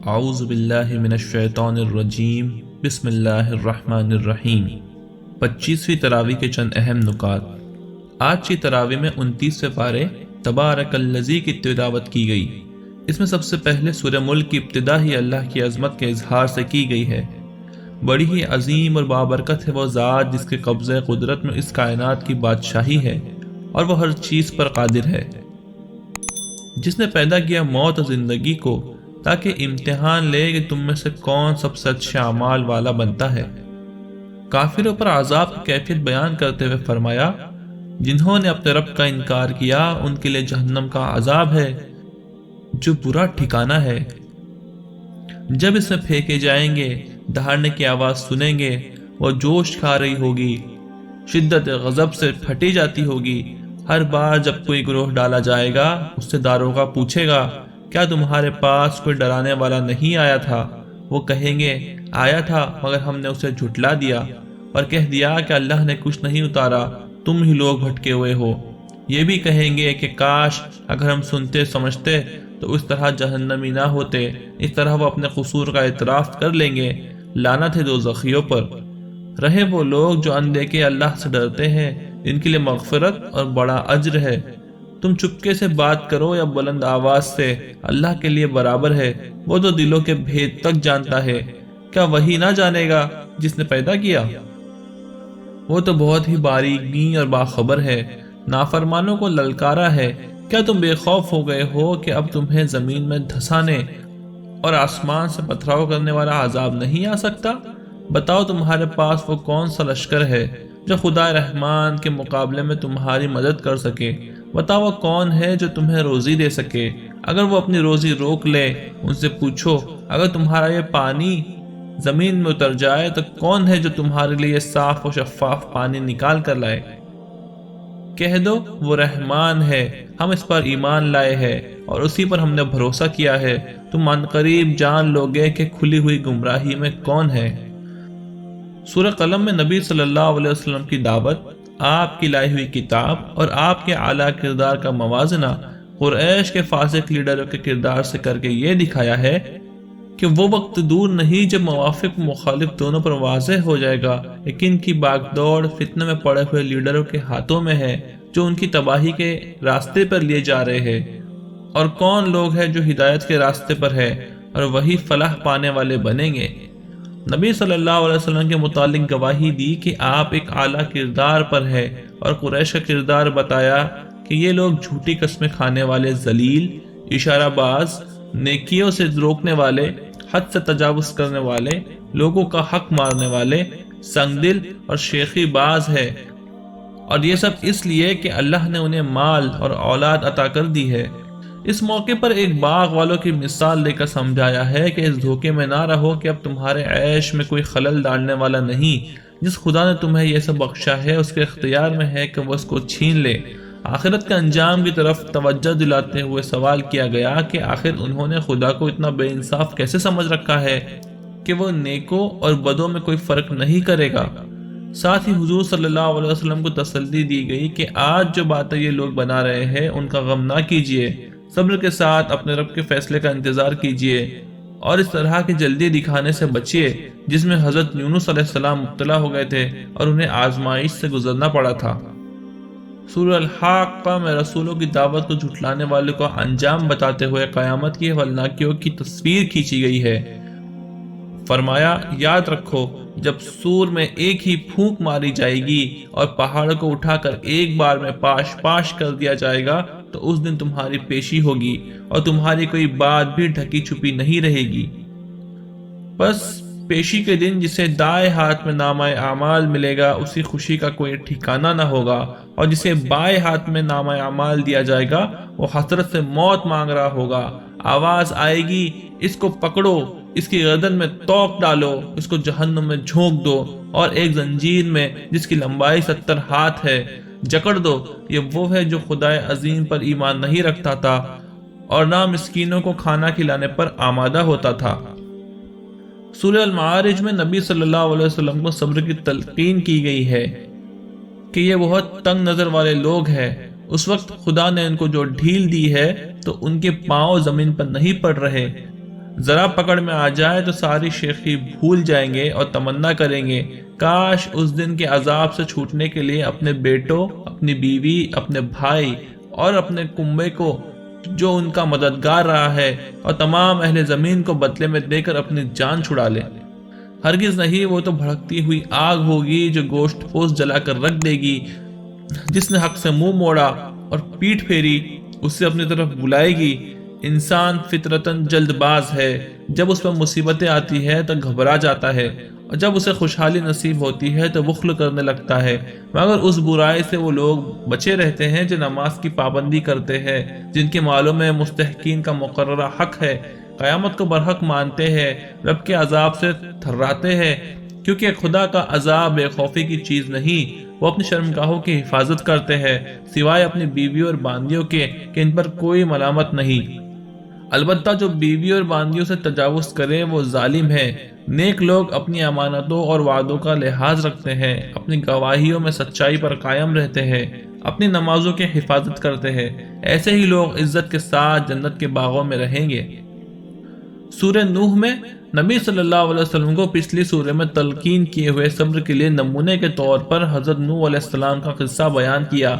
اعوذ باللہ من الشیطان الرجیم بسم اللہ الرحمن الرحیم 25ویں تراویح کے چند اہم نکات۔ آج کی تراویح میں 29 پارے تبارک الذی کی تلاوت کی گئی۔ اس میں سب سے پہلے سورہ ملک کی ابتدا ہی اللہ کی عظمت کے اظہار سے کی گئی ہے۔ بڑی ہی عظیم اور بابرکت ہے وہ ذات جس کے قبضہ قدرت میں اس کائنات کی بادشاہی ہے اور وہ ہر چیز پر قادر ہے، جس نے پیدا کیا موت اور زندگی کو تاکہ امتحان لے کہ تم میں سے کون سب سے اچھے اعمال والا بنتا ہے۔ کافروں پر عذاب کی کیفیت بیان کرتے ہوئے فرمایا، جنہوں نے اپنے رب کا انکار کیا ان کے لیے جہنم کا عذاب ہے جو برا ٹھکانہ ہے۔ جب اس میں پھینکے جائیں گے دہاڑنے کی آواز سنیں گے، وہ جوش کھا رہی ہوگی، شدت غضب سے پھٹی جاتی ہوگی۔ ہر بار جب کوئی گروہ ڈالا جائے گا اس سے داروغہ پوچھے گا، کیا تمہارے پاس کوئی ڈرانے والا نہیں آیا تھا؟ وہ کہیں گے آیا تھا مگر ہم نے اسے جھٹلا دیا اور کہہ دیا کہ اللہ نے کچھ نہیں اتارا، تم ہی لوگ بھٹکے ہوئے ہو۔ یہ بھی کہیں گے کہ کاش اگر ہم سنتے سمجھتے تو اس طرح جہنمی نہ ہوتے۔ اس طرح وہ اپنے قصور کا اعتراف کر لیں گے۔ لعنت ہے دوزخیوں پر۔ رہے وہ لوگ جو اندیکھے اللہ سے ڈرتے ہیں، ان کے لیے مغفرت اور بڑا اجر ہے۔ تم چپکے سے بات کرو یا بلند آواز سے، اللہ کے لیے برابر ہے۔ وہ تو دلوں کے بھید تک جانتا ہے، کیا وہی نہ جانے گا جس نے پیدا کیا؟ وہ تو بہت ہی باریک بین اور باخبر ہے۔ نافرمانوں کو للکارا ہے، کیا تم بے خوف ہو گئے ہو کہ اب تمہیں زمین میں دھسانے اور آسمان سے پتھراؤ کرنے والا عذاب نہیں آ سکتا؟ بتاؤ تمہارے پاس وہ کون سا لشکر ہے جو خدا رحمان کے مقابلے میں تمہاری مدد کر سکے؟ بتاؤ وہ کون ہے جو تمہیں روزی دے سکے اگر وہ اپنی روزی روک لے؟ ان سے پوچھو، اگر تمہارا یہ پانی زمین میں اتر جائے تو کون ہے جو تمہارے لیے صاف و شفاف پانی نکال کر لائے؟ کہہ دو وہ رحمان ہے، ہم اس پر ایمان لائے ہیں اور اسی پر ہم نے بھروسہ کیا ہے۔ تم عنقریب جان لوگے کہ کھلی ہوئی گمراہی میں کون ہے۔ سورہ قلم میں نبی صلی اللہ علیہ وسلم کی دعوت، آپ کی لائی ہوئی کتاب اور آپ کے اعلیٰ کردار کا موازنہ قریش کے فاسق لیڈروں کے کردار سے کر کے یہ دکھایا ہے کہ وہ وقت دور نہیں جب موافق مخالف دونوں پر واضح ہو جائے گا کہ کن کی باغ دوڑ فتنہ میں پڑے ہوئے لیڈروں کے ہاتھوں میں ہے جو ان کی تباہی کے راستے پر لیے جا رہے ہیں، اور کون لوگ ہیں جو ہدایت کے راستے پر ہے اور وہی فلاح پانے والے بنیں گے۔ نبی صلی اللہ علیہ وسلم کے متعلق گواہی دی کہ آپ ایک اعلیٰ کردار پر ہے اور قریش کا کردار بتایا کہ یہ لوگ جھوٹی قسمیں کھانے والے ذلیل، اشارہ باز، نیکیوں سے روکنے والے، حد سے تجاوز کرنے والے، لوگوں کا حق مارنے والے، سنگ دل اور شیخی باز ہے، اور یہ سب اس لیے کہ اللہ نے انہیں مال اور اولاد عطا کر دی ہے۔ اس موقع پر ایک باغ والوں کی مثال لے کر سمجھایا ہے کہ اس دھوکے میں نہ رہو کہ اب تمہارے عیش میں کوئی خلل ڈالنے والا نہیں۔ جس خدا نے تمہیں یہ سب بخشا ہے اس کے اختیار میں ہے کہ وہ اس کو چھین لے۔ آخرت کے انجام کی طرف توجہ دلاتے ہوئے سوال کیا گیا کہ آخر انہوں نے خدا کو اتنا بے انصاف کیسے سمجھ رکھا ہے کہ وہ نیکوں اور بدوں میں کوئی فرق نہیں کرے گا۔ ساتھ ہی حضور صلی اللہ علیہ وسلم کو تسلی دی گئی کہ آج جو باتیں یہ لوگ بنا رہے ہیں ان کا غم نہ کیجیے، صبر کے ساتھ اپنے رب کے فیصلے کا انتظار کیجیے اور اس طرح کی جلدی دکھانے سے بچیے جس میں حضرت یونس علیہ السلام مبتلا ہو گئے تھے اور انہیں آزمائش سے گزرنا پڑا تھا۔ سورہ الحاقہ میں رسولوں کی دعوت کو جھٹلانے والے کو انجام بتاتے ہوئے قیامت کی ہولناکیوں کی تصویر کھینچی گئی ہے۔ فرمایا، یاد رکھو جب سور میں ایک ہی پھونک ماری جائے گی اور پہاڑ کو اٹھا کر ایک بار میں پاش پاش کر دیا جائے گا تو اس دن تمہاری پیشی ہوگی اور تمہاری کوئی بات بھی ڈھکی چھپی نہیں رہے گی۔ بس پیشی کے دن جسے دائیں ہاتھ میں نامہ اعمال ملے گا اسی خوشی کا کوئی ٹھکانہ نہ ہوگا، اور جسے بائیں ہاتھ میں نامہ اعمال دیا جائے گا وہ حسرت سے موت مانگ رہا ہوگا۔ آواز آئے گی، اس کو پکڑو، اس کی گردن میں توق ڈالو، اس کو جہنم میں جھونک دو اور ایک زنجیر میں جس کی لمبائی 70 ہاتھ ہے جکڑ دو۔ یہ وہ ہے جو خدائے عظیم پر ایمان نہیں رکھتا تھا اور نہ مسکینوں کو کھانا کھلانے پر آمادہ ہوتا تھا۔ سورہ المعارج میں نبی صلی اللہ علیہ وسلم کو صبر کی تلقین کی گئی ہے کہ یہ بہت تنگ نظر والے لوگ ہیں۔ اس وقت خدا نے ان کو جو ڈھیل دی ہے تو ان کے پاؤں زمین پر نہیں پڑ رہے، ذرا پکڑ میں آ جائے تو ساری شیخی بھول جائیں گے اور تمنا کریں گے کاش اس دن کے عذاب سے چھوٹنے کے لیے اپنے بیٹوں، اپنی بیوی، اپنے بھائی اور اپنے کنبے کو جو ان کا مددگار رہا ہے اور تمام اہل زمین کو بدلے میں دے کر اپنی جان چھڑا لے۔ ہرگز نہیں، وہ تو بھڑکتی ہوئی آگ ہوگی جو گوشت پوش جلا کر رکھ دے گی۔ جس نے حق سے منہ موڑا اور پیٹھ پھیری اسے اپنی طرف بلائے گی۔ انسان فطرتاً جلد باز ہے، جب اس پر مصیبتیں آتی ہے تو گھبرا جاتا ہے، اور جب اسے خوشحالی نصیب ہوتی ہے تو بخل کرنے لگتا ہے، مگر اس برائی سے وہ لوگ بچے رہتے ہیں جو نماز کی پابندی کرتے ہیں، جن کے مالوں میں مستحقین کا مقررہ حق ہے، قیامت کو برحق مانتے ہیں، رب کے عذاب سے تھراتے ہیں، کیونکہ خدا کا عذاب بے خوفی کی چیز نہیں۔ وہ اپنی شرمگاہوں کی حفاظت کرتے ہیں سوائے اپنی بیویوں اور باندیوں کے کہ ان پر کوئی ملامت نہیں۔ البتہ جو بیوی اور باندیوں سے تجاوز کرے وہ ظالم ہے۔ نیک لوگ اپنی امانتوں اور وعدوں کا لحاظ رکھتے ہیں، اپنی گواہیوں میں سچائی پر قائم رہتے ہیں، اپنی نمازوں کی حفاظت کرتے ہیں، ایسے ہی لوگ عزت کے ساتھ جنت کے باغوں میں رہیں گے۔ سورہ نوح میں نبی صلی اللہ علیہ وسلم کو پچھلی سورہ میں تلقین کیے ہوئے صبر کے لیے نمونے کے طور پر حضرت نوح علیہ السلام کا قصہ بیان کیا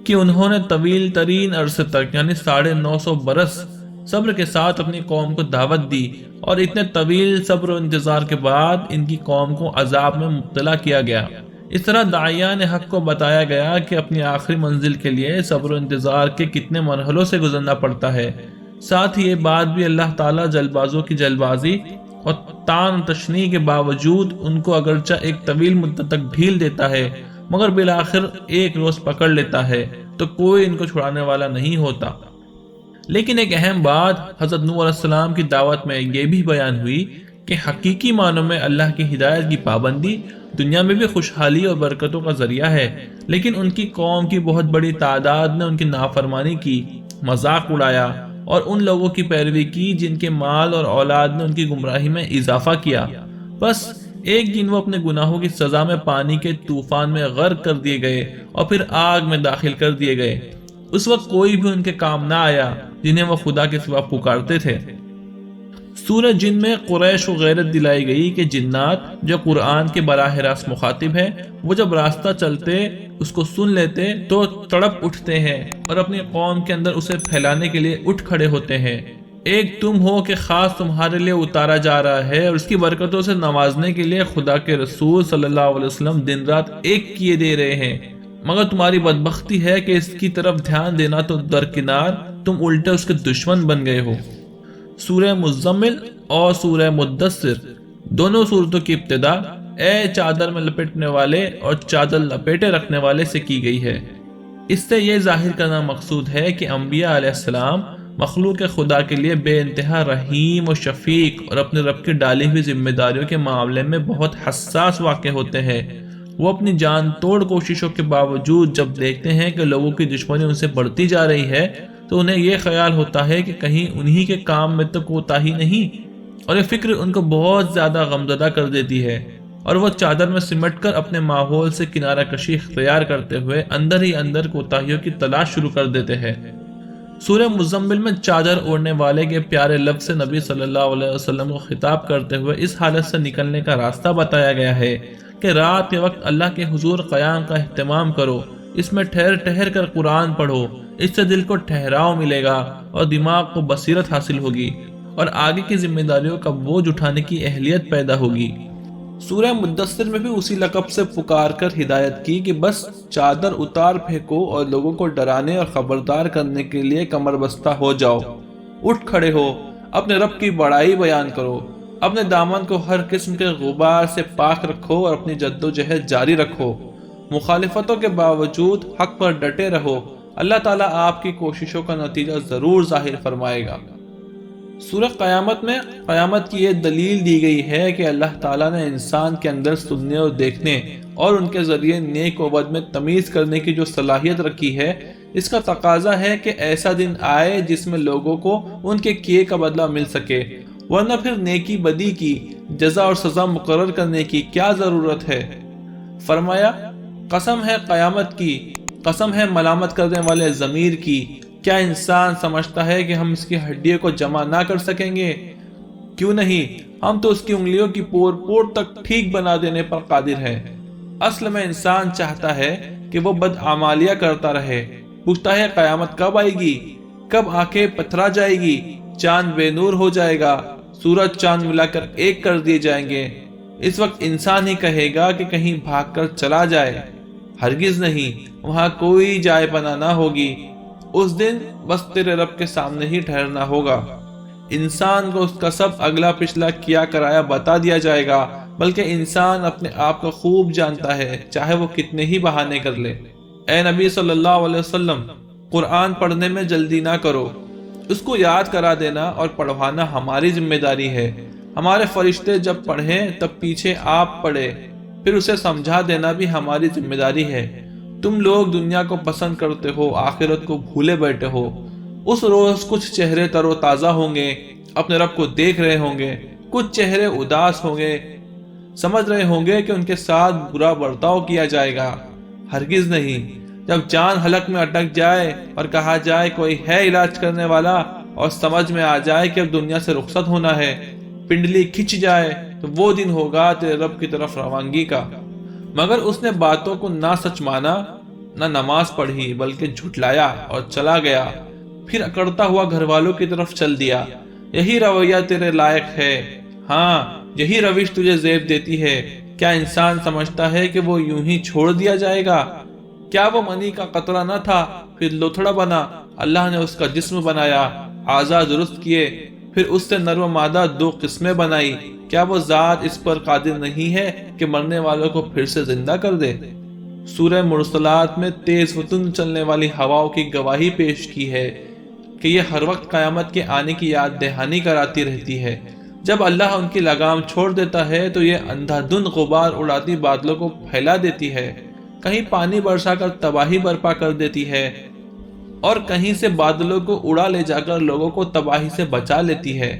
کہ انہوں نے طویل ترین عرصے تک یعنی 950 برس صبر کے ساتھ اپنی قوم کو دعوت دی، اور اتنے طویل صبر و انتظار کے بعد ان کی قوم کو عذاب میں مبتلا کیا گیا۔ اس طرح داعیان حق کو بتایا گیا کہ اپنی آخری منزل کے لیے صبر و انتظار کے کتنے مرحلوں سے گزرنا پڑتا ہے۔ ساتھ ہی یہ بات بھی اللہ تعالیٰ جلد بازوں کی جلد بازی اور تان تشنیع کے باوجود ان کو اگرچہ ایک طویل مدت تک ڈھیل دیتا ہے، مگر بالآخر ایک روز پکڑ لیتا ہے تو کوئی ان کو چھڑانے والا نہیں ہوتا۔ لیکن ایک اہم بات حضرت نوح علیہ السلام کی دعوت میں یہ بھی بیان ہوئی کہ حقیقی معنوں میں اللہ کی ہدایت کی پابندی دنیا میں بھی خوشحالی اور برکتوں کا ذریعہ ہے، لیکن ان کی قوم کی بہت بڑی تعداد نے ان کی نافرمانی کی، مذاق اڑایا اور ان لوگوں کی پیروی کی جن کے مال اور اولاد نے ان کی گمراہی میں اضافہ کیا۔ بس ایک دن وہ اپنے گناہوں کی سزا میں پانی کے طوفان میں غرق کر دیے گئے اور پھر آگ میں داخل کر دیے گئے۔ اس وقت کوئی بھی ان کے کام نہ آیا جنہیں وہ خدا کے سوا پکارتے تھے۔ سورہ جن میں قریش کو غیرت دلائی گئی کہ جنات جو قرآن کے براہ راست مخاطب ہیں، وہ جب راستہ چلتے اس کو سن لیتے تو تڑپ اٹھتے ہیں اور اپنی قوم کے اندر اسے پھیلانے کے لیے اٹھ کھڑے ہوتے ہیں۔ ایک تم ہو کہ خاص تمہارے لیے اتارا جا رہا ہے اور اس کی برکتوں سے نوازنے کے لیے خدا کے رسول صلی اللہ علیہ وسلم دن رات ایک کیے دے رہے ہیں، مگر تمہاری بدبختی ہے کہ اس کی طرف دھیان دینا تو درکنار، تم الٹے اس کے دشمن بن گئے ہو۔ سورہ مزمل اور سورہ مدثر دونوں صورتوں کی ابتدا اے چادر میں لپیٹنے والے اور چادر لپیٹے رکھنے والے سے کی گئی ہے۔ اس سے یہ ظاہر کرنا مقصود ہے کہ انبیاء علیہ السلام مخلوق خدا کے لیے بے انتہا رحیم و شفیق اور اپنے رب کی ڈالی ہوئی ذمہ داریوں کے معاملے میں بہت حساس واقع ہوتے ہیں۔ وہ اپنی جان توڑ کوششوں کے باوجود جب دیکھتے ہیں کہ لوگوں کی دشمنی ان سے بڑھتی جا رہی ہے تو انہیں یہ خیال ہوتا ہے کہ کہیں انہی کے کام میں تو کوتاہی نہیں، اور یہ فکر ان کو بہت زیادہ غمزدہ کر دیتی ہے، اور وہ چادر میں سمٹ کر اپنے ماحول سے کنارہ کشی اختیار کرتے ہوئے اندر ہی اندر کوتاہیوں کی تلاش شروع کر دیتے ہیں۔ سورہ مزمل میں چادر اوڑھنے والے کے پیارے لفظ سے نبی صلی اللہ علیہ وسلم کو خطاب کرتے ہوئے اس حالت سے نکلنے کا راستہ بتایا گیا ہے کہ رات کے وقت اللہ کے حضور قیام کا اہتمام کرو، اس میں ٹھہر ٹھہر کر قرآن پڑھو، اس سے دل کو ٹھہراؤ ملے گا اور دماغ کو بصیرت حاصل ہوگی اور آگے کی ذمہ داریوں کا بوجھ اٹھانے کی اہلیت پیدا ہوگی۔ سورہ مدثر میں بھی اسی لقب سے پکار کر ہدایت کی کہ بس چادر اتار پھینکو اور لوگوں کو ڈرانے اور خبردار کرنے کے لیے کمر بستہ ہو جاؤ، اٹھ کھڑے ہو، اپنے رب کی بڑائی بیان کرو، اپنے دامن کو ہر قسم کے غبار سے پاک رکھو اور اپنی جدوجہد جاری رکھو، مخالفتوں کے باوجود حق پر ڈٹے رہو، اللہ تعالیٰ آپ کی کوششوں کا نتیجہ ضرور ظاہر فرمائے گا۔ سورہ قیامت میں قیامت کی یہ دلیل دی گئی ہے کہ اللہ تعالیٰ نے انسان کے اندر سننے اور دیکھنے اور ان کے ذریعے نیک و بد میں تمیز کرنے کی جو صلاحیت رکھی ہے، اس کا تقاضا ہے کہ ایسا دن آئے جس میں لوگوں کو ان کے کیے کا بدلہ مل سکے، ورنہ پھر نیکی بدی کی جزا اور سزا مقرر کرنے کی کیا ضرورت ہے۔ فرمایا، قسم ہے قیامت کی، قسم ہے ملامت کرنے والے ضمیر کی، کیا انسان سمجھتا ہے کہ ہم اس کی ہڈیوں کو جمع نہ کر سکیں گے؟ کیوں نہیں، ہم تو اس کی انگلیوں کی پور پور تک ٹھیک بنا دینے پر قادر ہیں۔ اصل میں انسان چاہتا ہے کہ وہ بدعمالیاں کرتا رہے، پوچھتا ہے قیامت کب آئے گی، کب آنکھیں پتھرا جائے گی، چاند بے نور ہو جائے گا، سورج چاند ملا کر ایک کر دیے جائیں گے۔ اس وقت انسان ہی کہے گا کہ کہیں بھاگ کر چلا جائے، ہرگز نہیں، وہاں کوئی جائے پناہ نہ ہوگی۔ اس دن بس تیرے رب کے سامنے ہی ٹھہرنا ہوگا۔ انسان کو اس کا سب اگلا پچھلا کیا کرایا بتا دیا جائے گا، بلکہ انسان اپنے آپ کو خوب جانتا ہے، چاہے وہ کتنے ہی بہانے کر لے۔ اے نبی صلی اللہ علیہ وسلم، قرآن پڑھنے میں جلدی نہ کرو، اس کو یاد کرا دینا اور پڑھوانا ہماری ذمہ داری ہے۔ ہمارے فرشتے جب پڑھیں تب پیچھے آپ پڑھے، پھر اسے سمجھا دینا بھی ہماری ذمہ داری ہے۔ تم لوگ دنیا کو پسند کرتے ہو، آخرت کو بھولے بیٹھے ہو۔ اس روز کچھ چہرے تر و تازہ ہوں گے، اپنے رب کو دیکھ رہے ہوں گے، کچھ چہرے اداس ہوں گے، سمجھ رہے ہوں گے کہ ان کے ساتھ برا برتاؤ کیا جائے گا۔ ہرگز نہیں، جب جان حلق میں اٹک جائے اور کہا جائے کوئی ہے علاج کرنے والا، اور سمجھ میں آ جائے کہ اب دنیا سے رخصت ہونا ہے، پنڈلی کھچ جائے، تو وہ دن ہوگا تیرے رب کی طرف روانگی کا۔ مگر اس نے باتوں کو نہ سچ مانا، نہ نماز پڑھی، بلکہ جھٹلایا اور چلا گیا، پھر اکڑتا ہوا گھر والوں کی طرف چل دیا۔ یہی رویہ تیرے لائق ہے، ہاں یہی روش تجھے زیب دیتی ہے۔ کیا انسان سمجھتا ہے کہ وہ یوں ہی چھوڑ دیا جائے گا؟ کیا وہ منی کا قطرہ نہ تھا، پھر لوتھڑا بنا، اللہ نے اس کا جسم بنایا، اعضاء درست کیے، پھر اس سے نر و مادہ دو قسمیں بنائی۔ کیا وہ ذات اس پر قادر نہیں ہے کہ مرنے والوں کو پھر سے زندہ کر دے؟ سورہ مرسلات میں تیز و تند چلنے والی ہواؤں کی گواہی پیش کی ہے کہ یہ ہر وقت قیامت کے آنے کی یاد دہانی کراتی رہتی ہے۔ جب اللہ ان کی لگام چھوڑ دیتا ہے تو یہ اندھا دھند غبار اڑاتی بادلوں کو پھیلا دیتی ہے، کہیں پانی برسا کر تباہی برپا کر دیتی ہے، اور کہیں سے بادلوں کو اڑا لے جا کر لوگوں کو تباہی سے بچا لیتی ہے۔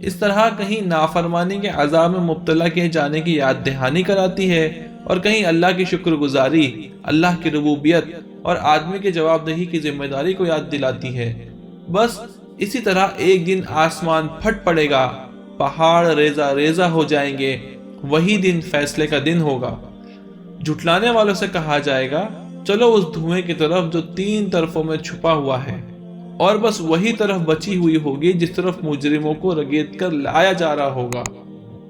اس طرح کہیں نافرمانی کے عذاب میں مبتلا کیے جانے کی یاد دہانی کراتی ہے، اور کہیں اللہ کی شکر گزاری، اللہ کی ربوبیت اور آدمی کے جواب دہی کی ذمہ داری کو یاد دلاتی ہے۔ بس اسی طرح ایک دن آسمان پھٹ پڑے گا، پہاڑ ریزہ ریزہ ہو جائیں گے، وہی دن فیصلے کا دن ہوگا۔ جھٹلانے والوں سے کہا جائے گا چلو اس دھوئیں کی طرف جو 3 طرفوں میں چھپا ہوا ہے، اور بس وہی طرف بچی ہوئی ہوگی جس طرف مجرموں کو رگیت کر لایا جا رہا ہوگا۔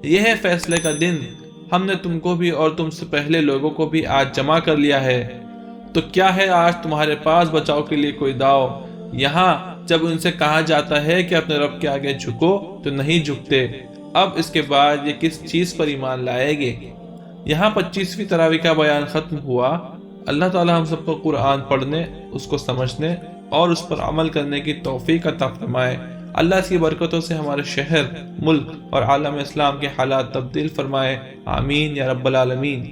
یہ ہے فیصلے کا دن، ہم نے تم کو بھی اور تم سے پہلے لوگوں کو بھی آج جمع کر لیا ہے، تو کیا ہے آج تمہارے پاس بچاؤ کے لیے کوئی داؤ؟ یہاں جب ان سے کہا جاتا ہے کہ اپنے رب کے آگے جھکو تو نہیں جھکتے، اب اس کے بعد یہ کس چیز پر ایمان لائے گے؟ یہاں 25ویں تراویح کا بیان ختم ہوا۔ اللہ تعالی ہم سب کو قرآن پڑھنے، اس کو سمجھنے اور اس پر عمل کرنے کی توفیق عطا فرمائے۔ اللہ اس کی برکتوں سے ہمارے شہر، ملک اور عالم اسلام کے حالات تبدیل فرمائے، آمین یا رب العالمین۔